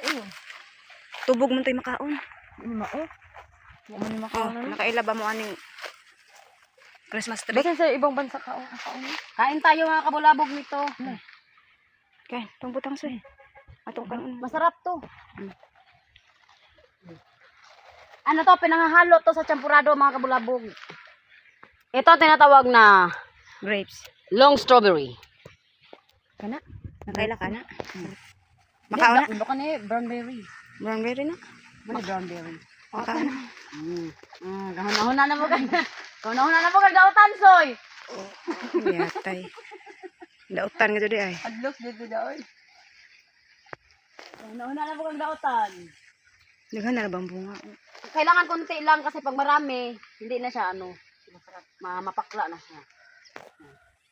Ayun. Tubog mo tayo makaon. Mao. Wa man makaon na. Nakailaba mo aning Christmas tree. Basta sa ibang bansa kaon. Kain tayo mga kabulabog nito. Okay, itong butang soy. Atong kanon. Masarap to. Ano to, pinanghahalo to sa champurado mga kabulabog. Ito tinatawag na Grapes. long strawberry. Kana? Nakaila ka na? Makaon na? Baka ni brownberry. Brownberry na? Ano brownberry? Makaon na. Kahunahon na mo ka. Kahunahon na mo ka dautan soy. Yatay. Dautan nga di ay. Adlok dito daw. Kahunahon na mo ka dautan. Daghan na bang bunga? Kailangan konti lang kasi pag marami, hindi na siya ano, mapakla na siya.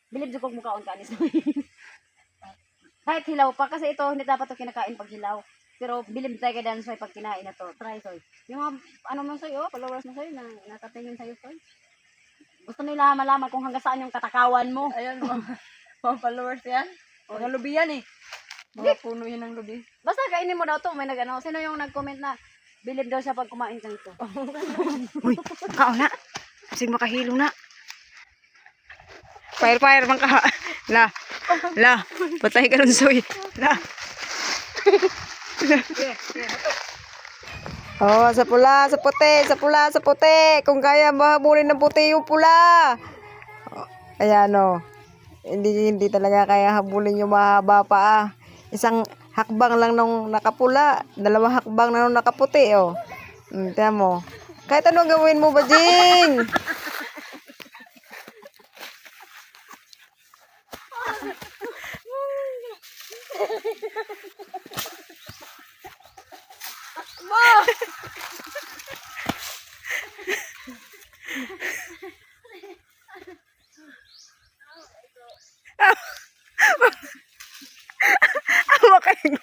Bilib ko mukhaon ka ni soy. Kahit hilaw pa kasi ito hindi dapat ito kinakain pag hilaw. Pero bilib tayo kay Dan soy pag kinain na to. Try soy. Yung mga ano mo soy, followers mo soy na natatingin sa'yo soy. Gusto nila malaman kung hanggang saan yung katakawan mo. Ayan, mga followers yan. Mga lubi yan eh. Mga puno yan ng lubi. Basta kainin mo daw to. May nag-ano. Sino yung nag-comment na bilib daw siya pag kumain ka nito? Uy, makaon na. Kasi makahilo na. Fire man ka. La. Patay ka nun soy. La. Oh, sa pula, sa puti, sa pula, sa puti. Kung kaya mahabulin ng puti yung pula. Oh, ayan o. Hindi talaga kaya habulin yung mahaba pa ah. Isang hakbang lang nung nakapula, dalawang hakbang na nung nakaputi oh. Tiyan mo. Kahit anong gawin mo, Bajing. Makain.